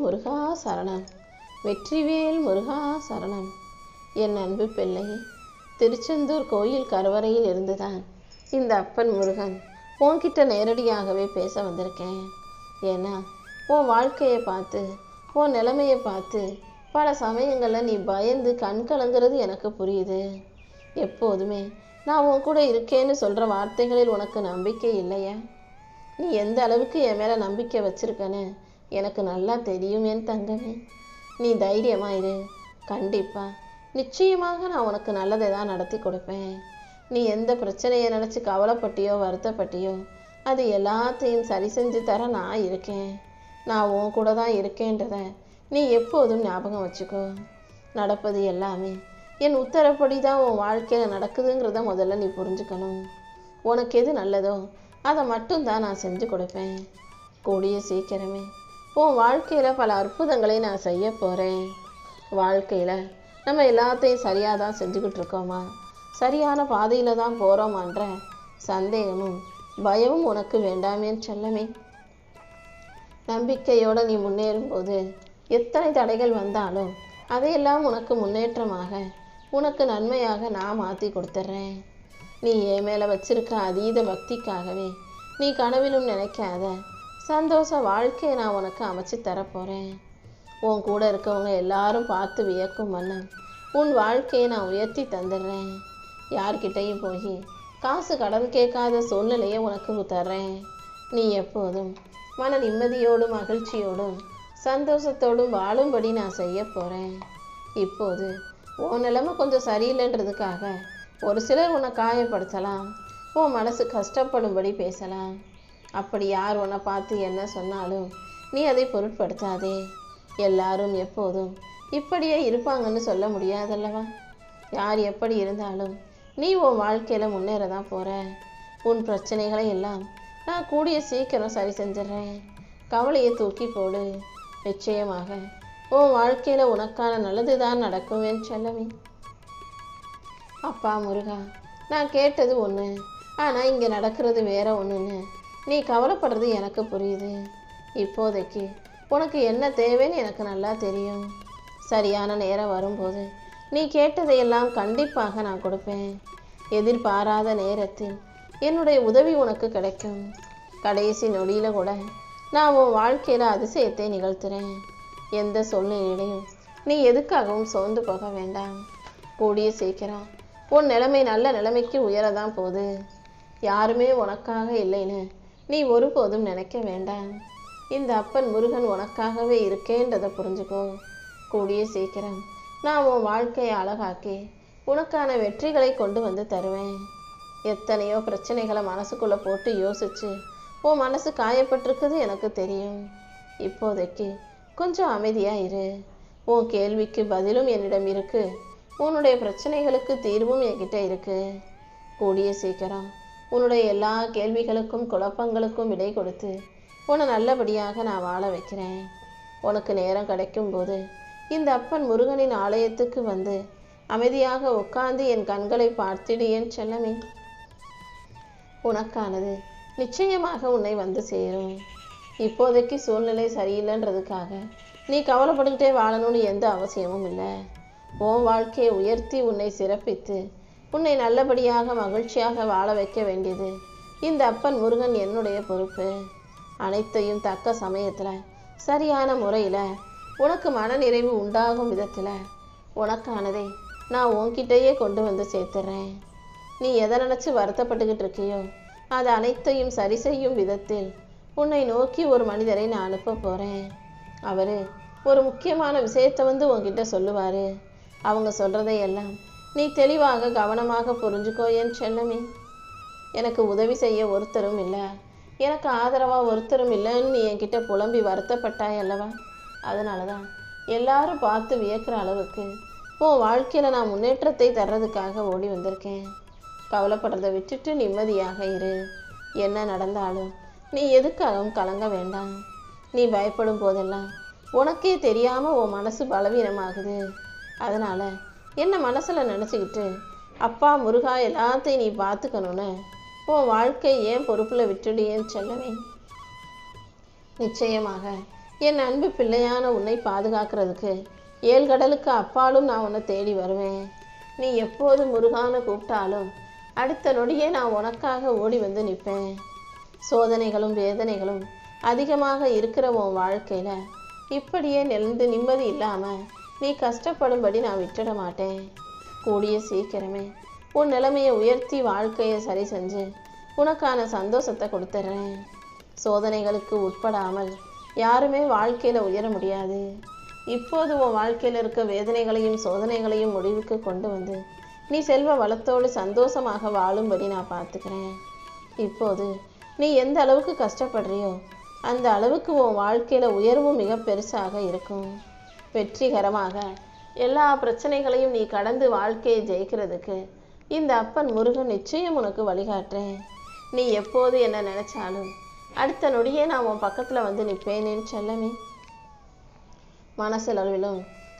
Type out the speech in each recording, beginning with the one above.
முருகா சரணம், வெற்றிவேல் முருகா சரணம். என் அன்பு பிள்ளையே, திருச்செந்தூர் கோயில் கருவறையில் இருந்துதான் இந்த அப்பன் முருகன் உன்கிட்ட நேரடியாகவே பேச வந்திருக்கேன். ஏன்னா உன் வாழ்க்கையை பார்த்து, உன் நிலைமையை பார்த்து பல சமயங்களில் நீ பயந்து கண் கலங்கிறது எனக்கு புரியுது. எப்போதுமே நான் உன் கூட இருக்கேன்னு சொல்கிற வார்த்தைகளில் உனக்கு நம்பிக்கை இல்லையா? நீ எந்த அளவுக்கு என் மேலே நம்பிக்கை வச்சிருக்கன்னு எனக்கு நல்லா தெரியும் என் தங்கமே. நீ தைரியமாயிரு. கண்டிப்பாக நிச்சயமாக நான் உனக்கு நல்லதை தான் நடத்தி கொடுப்பேன். நீ எந்த பிரச்சனையை நினச்சி கவலைப்பட்டியோ வருத்தப்பட்டியோ அது எல்லாத்தையும் சரி செஞ்சு தர நான் இருக்கேன். நான் உன் கூட தான் இருக்கேன்றத நீ எப்போதும் ஞாபகம் வச்சுக்கோ. நடப்பது எல்லாமே என் உத்தரப்படி தான் உன் வாழ்க்கையில் நடக்குதுங்கிறத முதல்ல நீ புரிஞ்சுக்கணும். உனக்கு எது நல்லதோ அதை மட்டும்தான் நான் செஞ்சு கொடுப்பேன். கூடிய சீக்கிரமே உன் வாழ்க்கையில் பல அற்புதங்களை நான் செய்ய போகிறேன். வாழ்க்கையில் நம்ம எல்லாத்தையும் சரியாக தான் செஞ்சுக்கிட்டு இருக்கோமா, சரியான பாதையில் தான் போகிறோமான்ற சந்தேகமும் பயமும் உனக்கு வேண்டாமேன்னு செல்லமே. நம்பிக்கையோடு நீ முன்னேறும்போது எத்தனை தடைகள் வந்தாலும் அதையெல்லாம் உனக்கு முன்னேற்றமாக, உனக்கு நன்மையாக நான் மாற்றி கொடுத்துட்றேன். நீ என் மேலே வச்சிருக்க அதீத பக்திக்காகவே நீ கனவிலும் நினைக்காத சந்தோஷ வாழ்க்கையை நான் உனக்கு அமைச்சு தரப்போகிறேன். உன் கூட இருக்கவங்க எல்லாரும் பார்த்து வியக்கும் வண்ணம் உன் வாழ்க்கையை நான் உயர்த்தி தந்துடுறேன். யார்கிட்டையும் போய் காசு கடன் கேட்காத சூழ்நிலையை உனக்கு தர்றேன். நீ எப்போதும் மன நிம்மதியோடும் மகிழ்ச்சியோடும் சந்தோஷத்தோடும் வாழும்படி நான் செய்ய போகிறேன். இப்போது உன் நிலைமை கொஞ்சம் சரியில்லைன்றதுக்காக ஒரு சிலர் உன்னை காயப்படுத்தலாம், உன் மனசு கஷ்டப்படும்படி பேசலாம். அப்படி யார் உன்னை பார்த்து என்ன சொன்னாலும் நீ அதை பொருட்படுத்தாதே. எல்லாரும் எப்போதும் இப்படியே இருப்பாங்கன்னு சொல்ல முடியாதல்லவா? யார் எப்படி இருந்தாலும் நீ உன் வாழ்க்கையில் முன்னேற தான் போகிற. உன் பிரச்சனைகளை எல்லாம் நான் கூடிய சீக்கிரம் சரி செஞ்சிடறேன். கவலையை தூக்கி போடு. நிச்சயமாக உன் வாழ்க்கையில் உனக்கான நல்லது தான் நடக்கும் என் செல்லமே. அப்பா முருகா, நான் கேட்டது ஒன்று, ஆனால் இங்கே நடக்கிறது வேற ஒன்றுன்னு நீ கவலைப்படுறது எனக்கு புரியுது. இப்போதைக்கு உனக்கு என்ன தேவைன்னு எனக்கு நல்லா தெரியும். சரியான நேரம் வரும்போது நீ கேட்டதையெல்லாம் கண்டிப்பாக நான் கொடுப்பேன். எதிர்பாராத நேரத்தில் என்னுடைய உதவி உனக்கு கிடைக்கும். கடைசி நொடியில் கூட நான் உன் வாழ்க்கையில் அதிசயத்தை நிகழ்த்துறேன். எந்த சூழ்நிலையிலையும் நீ எதுக்காகவும் சோர்ந்து போக வேண்டாம். கூடிய சீக்கிரம் உன் நிலைமை நல்ல நிலைமைக்கு உயரதான் போகுது. யாருமே உனக்காக இல்லைன்னு நீ ஒருபோதும் நினைக்க வேண்டாம். இந்த அப்பன் முருகன் உனக்காகவே இருக்கேன்றதை புரிஞ்சுக்கோ. கூடிய சீக்கிரம் நான் உன் வாழ்க்கையை அழகாக்கி உனக்கான வெற்றிகளை கொண்டு வந்து தருவேன். எத்தனையோ பிரச்சனைகளை மனசுக்குள்ளே போட்டு யோசிச்சு உன் மனசு காயப்பட்டிருக்குது எனக்கு தெரியும். இப்போதைக்கு கொஞ்சம் அமைதியாக இரு. உன் கேள்விக்கு பதிலும் என்னிடம் இருக்கு, உன்னுடைய பிரச்சனைகளுக்கு தீர்வும் என்கிட்ட இருக்கு. கூடிய சீக்கிரம் உன்னுடைய எல்லா கேள்விகளுக்கும் குழப்பங்களுக்கும் விடை கொடுத்து உன்னை நல்லபடியாக நான் வாழ வைக்கிறேன். உனக்கு நேரம் கிடைக்கும்போது இந்த அப்பன் முருகனின் ஆலயத்துக்கு வந்து அமைதியாக உட்கார்ந்து என் கண்களை பார்த்திடு என் செல்லமே. உனக்கானது நிச்சயமாக உன்னை வந்து சேரும். இப்போதைக்கு சூழ்நிலை சரியில்லைன்றதுக்காக நீ கவலைப்பட்டுக்கிட்டே வாழணும்னு எந்த அவசியமும் இல்லை. உன் வாழ்க்கையை உயர்த்தி உன்னை சிறப்பித்து உன்னை நல்லபடியாக மகிழ்ச்சியாக வாழ வைக்க வேண்டியது இந்த அப்பன் முருகன் என்னுடைய பொறுப்பு. அனைத்தையும் தக்க சமயத்தில் சரியான முறையில் உனக்கு மனநிறைவு உண்டாகும் விதத்தில் உனக்கானதை நான் உன்கிட்டயே கொண்டு வந்து சேர்த்துறேன். நீ எதை நினச்சி வருத்தப்பட்டுக்கிட்டு இருக்கியோ அது அனைத்தையும் சரி செய்யும் விதத்தில் உன்னை நோக்கி ஒரு மனிதரை நான் அனுப்ப போகிறேன். அவர் ஒரு முக்கியமான விஷயத்தை வந்து உன்கிட்ட சொல்லுவார். அவங்க சொல்கிறதையெல்லாம் நீ தெளிவாக கவனமாக புரிஞ்சுக்கோ என் செல்லமே. எனக்கு உதவி செய்ய ஒருத்தரும் இல்லை, எனக்கு ஆதரவாக ஒருத்தரும் இல்லைன்னு நீ என்கிட்ட புலம்பி வருத்தப்பட்டாய் அல்லவா? அதனால தான் எல்லாரும் பார்த்து வியக்கிற அளவுக்கு உன் வாழ்க்கையில் நான் முன்னேற்றத்தை தர்றதுக்காக ஓடி வந்திருக்கேன். கவலைப்படுறதை விட்டுட்டு நிம்மதியாக இரு. என்ன நடந்தாலும் நீ எதுக்காகவும் கலங்க வேண்டாம். நீ பயப்படும் போதெல்லாம் உனக்கே தெரியாமல் உன் மனசு பலவீனமாகுது. அதனால் என்ன மனசில் நினச்சிக்கிட்டு அப்பா முருகா எல்லாத்தையும் நீ பார்த்துக்கணுன்னு உன் வாழ்க்கை ஏன் பொறுப்பில் விட்டுடு ஏன் செல்லவே. நிச்சயமாக என் அன்பு பிள்ளையான உன்னை பாதுகாக்கிறதுக்கு 7 கடலுக்கு அப்பாலும் நான் உன்னை தேடி வருவேன். நீ எப்போது முருகான்னு கூப்பிட்டாலும் அடுத்த நொடியே நான் உனக்காக ஓடி வந்து நிற்பேன். சோதனைகளும் வேதனைகளும் அதிகமாக இருக்கிற உன் வாழ்க்கையில இப்படியே நெளிந்து நிம்மதி இல்லாமல் நீ கஷ்டப்படும்படி நான் விட்டுட மாட்டேன். கூடிய சீக்கிரமே உன் நிலைமையை உயர்த்தி வாழ்க்கையை சரி செஞ்சு உனக்கான சந்தோஷத்தை கொடுத்துட்றேன். சோதனைகளுக்கு உட்படாமல் யாருமே வாழ்க்கையில் உயர முடியாது. இப்போது உன் வாழ்க்கையில் இருக்க வேதனைகளையும் சோதனைகளையும் முடிவுக்கு கொண்டு வந்து நீ செல்வ வளத்தோடு சந்தோஷமாக வாழும்படி நான் பார்த்துக்கிறேன். இப்போது நீ எந்த அளவுக்கு கஷ்டப்படுறியோ அந்த அளவுக்கு உன் வாழ்க்கையில் உயர்வும் மிக பெருசாக இருக்கும். வெற்றிகரமாக எல்லா பிரச்சனைகளையும் நீ கடந்து வாழ்க்கையை ஜெயிக்கிறதுக்கு இந்த அப்பன் முருகன் நிச்சயம் உனக்கு வழிகாட்டுறேன். நீ எப்போது என்ன நினைச்சாலும் அடுத்த நொடியே நான் உன் பக்கத்தில் வந்து நிற்பேனேன்னு செல்லமே. மனசளவிலும்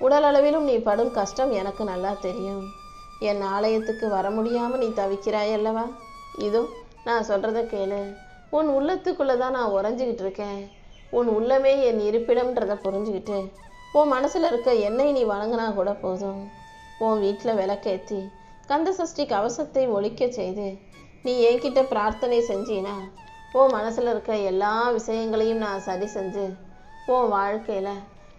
உடல் அளவிலும் நீ படும் கஷ்டம் எனக்கு நல்லா தெரியும். என் ஆலயத்துக்கு வர முடியாமல் நீ தவிக்கிறாய் அல்லவா? இதோ நான் சொல்கிறத கேளு. உன் உள்ளத்துக்குள்ளே தான் நான் உறைஞ்சிக்கிட்டு இருக்கேன். உன் உள்ளமே என் இருப்பிடம்ன்றதை புரிஞ்சுக்கிட்டு உன் மனசில் இருக்க என்னை நீ வணங்கினா கூட போதும். உன் வீட்டில் விளக்கேற்றி கந்த சஷ்டி கவசத்தை ஒழிக்க செய்து நீ என்கிட்ட பிரார்த்தனை செஞ்சினா உன் மனசில் இருக்க எல்லா விஷயங்களையும் நான் சரி செஞ்சு உன் வாழ்க்கையில்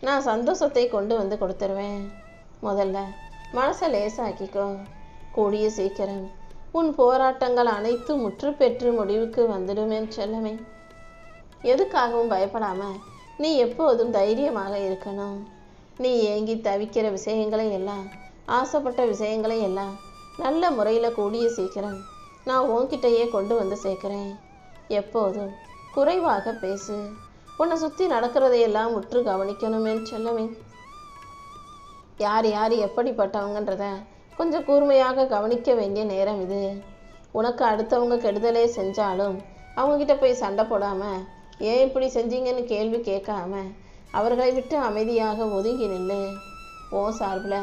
நான் சந்தோஷத்தை கொண்டு வந்து கொடுத்துருவேன். முதல்ல மனசை லேசாக்கிக்கோ. கூடிய சீக்கிரம் உன் போராட்டங்கள் அனைத்தும் முற்று பெற்று முடிவுக்கு வந்துடுமே செல்லமே. எதுக்காகவும் பயப்படாமல் நீ எப்போதும் தைரியமாக இருக்கணும். நீ ஏங்கி தவிக்கிற விஷயங்களை எல்லாம் ஆசைப்பட்ட விஷயங்களை எல்லாம் நல்ல முறையில் கூடிய சீக்கிரம் நான் உன்கிட்டையே கொண்டு வந்து சேர்க்குறேன். எப்போதும் குறைவாக பேசு. உன்னை சுற்றி நடக்கிறதையெல்லாம் உற்று கவனிக்கணுமே செல்லமே. யார் யார் எப்படிப்பட்டவங்கன்றத கொஞ்சம் கூர்மையாக கவனிக்க வேண்டிய நேரம் இது. உனக்கு அடுத்தவங்க கெடுதலே செஞ்சாலும் அவங்கக்கிட்ட போய் சண்டை போடாமல் ஏன் இப்படி செஞ்சீங்கன்னு கேள்வி கேட்காம அவர்களை விட்டு அமைதியாக ஒதுங்கி நில்லு. ஓ சார்பில்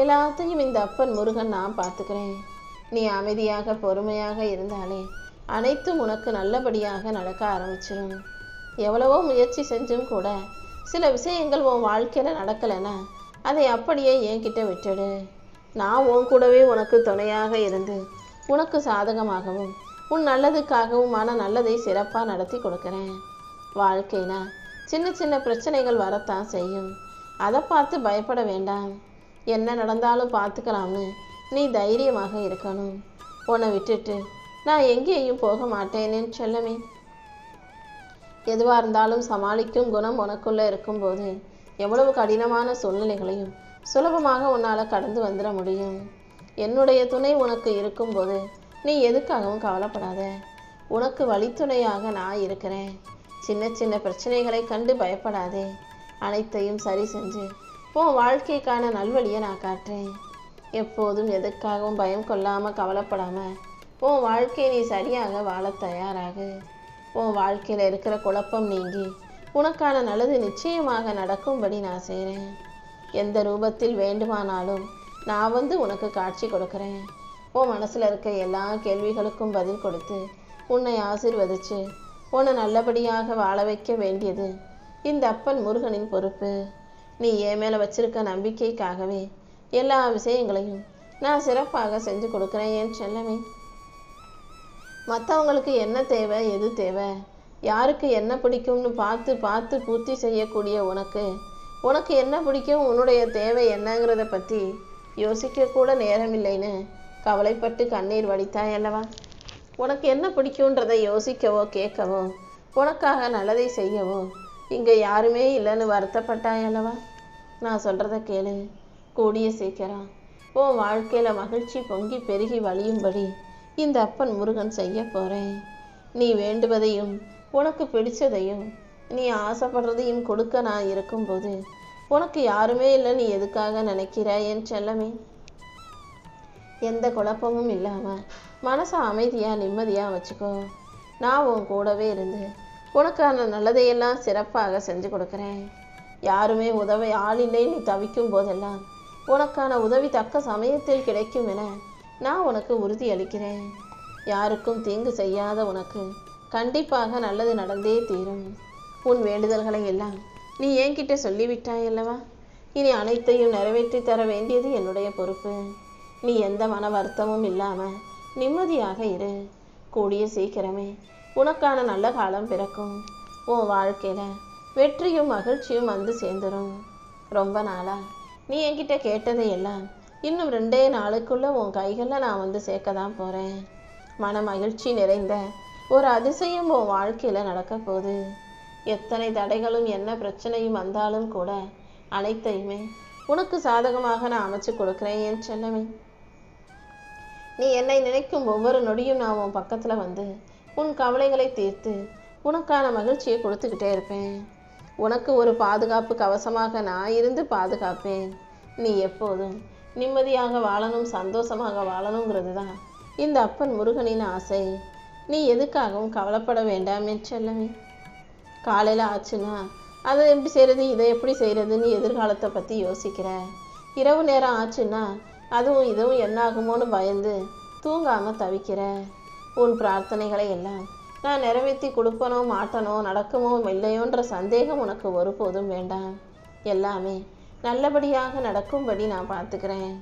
எல்லாத்தையும் இந்த அப்பன் முருகன் நான் பார்த்துக்கிறேன். நீ அமைதியாக பொறுமையாக இருந்தாலே அனைத்தும் உனக்கு நல்லபடியாக நடக்க ஆரம்பிச்சிடும். எவ்வளவோ முயற்சி செஞ்சும் கூட சில விஷயங்கள் உன் வாழ்க்கையில் நடக்கலைன்னா அதை அப்படியே என்கிட்ட விட்டுடு. நான் உன் கூடவே உனக்கு துணையாக இருந்து உனக்கு சாதகமாகவும் உன் நல்லதுக்காகவுமான நல்லதை சிறப்பாக நடத்தி கொடுக்குறேன். வாழ்க்கைனா சின்ன சின்ன பிரச்சனைகள் வரத்தான் செய்யும். அதை பார்த்து பயப்பட வேண்டாம். என்ன நடந்தாலும் பார்த்துக்கலாம்னு நீ தைரியமாக இருக்கணும். உன்னை விட்டுட்டு நான் எங்கேயும் போக மாட்டேனேன்னு செல்லமே. எதுவாக இருந்தாலும் சமாளிக்கும் குணம் உனக்குள்ளே இருக்கும்போது எவ்வளவு கடினமான சூழ்நிலைகளையும் சுலபமாக உன்னால் கடந்து வந்துட முடியும். என்னுடைய துணை உனக்கு இருக்கும்போது நீ எதுக்காகவும் கவலைப்படாத. உனக்கு வழித்துணையாக நான் இருக்கிறேன். சின்ன சின்ன பிரச்சனைகளை கண்டு பயப்படாதே. அனைத்தையும் சரி செஞ்சு உன் வாழ்க்கைக்கான நல்வழியை நான் காட்டுறேன். எப்போதும் எதுக்காகவும் பயம் கொள்ளாமல் கவலைப்படாமல் உன் வாழ்க்கையை நீ சரியாக வாழ தயாராகு. உன் வாழ்க்கையில் இருக்கிற குழப்பம் நீங்கி உனக்கான நல்லது நிச்சயமாக நடக்கும்படி நான் செய்கிறேன். எந்த ரூபத்தில் வேண்டுமானாலும் நான் வந்து உனக்கு காட்சி கொடுக்குறேன். உன் மனசில் இருக்க எல்லா கேள்விகளுக்கும் பதில் கொடுத்து உன்னை ஆசீர்வதிச்சு உன்னை நல்லபடியாக வாழ வைக்க வேண்டியது இந்த அப்பன் முருகனின் பொறுப்பு. நீ என் மேலே வச்சிருக்க நம்பிக்கைக்காகவே எல்லா விஷயங்களையும் நான் சிறப்பாக செஞ்சு கொடுக்குறேன் என் செல்லமே. மற்றவங்களுக்கு என்ன தேவை, எது தேவை, யாருக்கு என்ன பிடிக்கும்னு பார்த்து பார்த்து பூர்த்தி செய்யக்கூடிய உனக்கு என்ன பிடிக்கும், உன்னுடைய தேவை என்னங்கிறத பற்றி யோசிக்க கூட நேரமில்லைன்னு கவலைப்பட்டு கண்ணீர் வடித்தாய் அல்லவா? உனக்கு என்ன பிடிக்குன்றதை யோசிக்கவோ கேட்கவோ உனக்காக நல்லதை செய்யவோ இங்கே யாருமே இல்லைன்னு வருத்தப்பட்டாய் அல்லவா? நான் சொல்கிறத கேளு. கூடிய சீக்கிரம் உன் வாழ்க்கையில் மகிழ்ச்சி பொங்கி பெருகி வழியும்படி இந்த அப்பன் முருகன் செய்ய போகிறேன். நீ வேண்டுவதையும் உனக்கு பிடிச்சதையும் நீ ஆசைப்படுறதையும் கொடுக்க நான் இருக்கும்போது உனக்கு யாருமே இல்லை. நீ எதுக்காக நினைக்கிறாய் என் செல்லமே? எந்த குழப்பமும் இல்லாமல் மனசை அமைதியாக நிம்மதியாக வச்சுக்கோ. நான் உன் கூடவே இருந்து உனக்கான நல்லதையெல்லாம் சிறப்பாக செஞ்சு கொடுக்குறேன். யாருமே உதவி ஆள் இல்லை நீ தவிக்கும் போதெல்லாம் உனக்கான உதவி தக்க சமயத்தில் கிடைக்கும் என நான் உனக்கு உறுதி அளிக்கிறேன். யாருக்கும் தீங்கு செய்யாத உனக்கு கண்டிப்பாக நல்லது நடந்தே தீரும். உன் வேண்டுதல்களை எல்லாம் நீ என்கிட்ட சொல்லிவிட்டாய் அல்லவா? இனி அனைத்தையும் நிறைவேற்றி தர வேண்டியது என்னுடைய பொறுப்பு. நீ எந்த மன வருத்தமும் இல்லாமல் நிம்மதியாக இரு. கூடிய சீக்கிரமே உனக்கான நல்ல காலம் பிறக்கும். உன் வாழ்க்கையில் வெற்றியும் மகிழ்ச்சியும் வந்து சேர்ந்துடும். ரொம்ப நாளா நீ என்கிட்ட கேட்டதையெல்லாம் இன்னும் 2 நாளுக்குள்ள உன் கைகளில் நான் வந்து சேர்க்க தான் போகிறேன். மன மகிழ்ச்சி நிறைந்த ஒரு அதிசயம் உன் வாழ்க்கையில் நடக்க போகுது. எத்தனை தடைகளும் என்ன பிரச்சனையும் வந்தாலும் கூட அனைத்தையுமே உனக்கு சாதகமாக நான் அமைச்சு கொடுக்குறேன் என் செல்லமே. நீ என்னை நினைக்கும் ஒவ்வொரு நொடியும் நான் உன் பக்கத்தில் வந்து உன் கவலைகளை தீர்த்து உனக்கான மகிழ்ச்சியை கொடுத்துக்கிட்டே இருப்பேன். உனக்கு ஒரு பாதுகாப்பு கவசமாக நான் இருந்து பாதுகாப்பேன். நீ எப்போதும் நிம்மதியாக வாழணும், சந்தோஷமாக வாழணுங்கிறது தான் இந்த அப்பன் முருகனின் ஆசை. நீ எதுக்காகவும் கவலைப்பட வேண்டாம் என் செல்லமே. காலையில் ஆச்சுன்னா அதை எப்படி செய்கிறது, இதை எப்படி செய்கிறதுன்னு எதிர்காலத்தை பற்றி யோசிக்கிற. இரவு நேரம் ஆச்சுன்னா அதுவும் இதுவும் என்னாகுமோன்னு பயந்து தூங்காமல் தவிக்கிற. உன் பிரார்த்தனைகளை எல்லாம் நான் நிறைவேற்றி கொடுப்பனோ மாட்டனோ, நடக்குமோ இல்லையோன்ற சந்தேகம் உனக்கு ஒருபோதும் வேண்டாம். எல்லாமே நல்லபடியாக நடக்கும்படி நான் பார்த்துக்கிறேன்.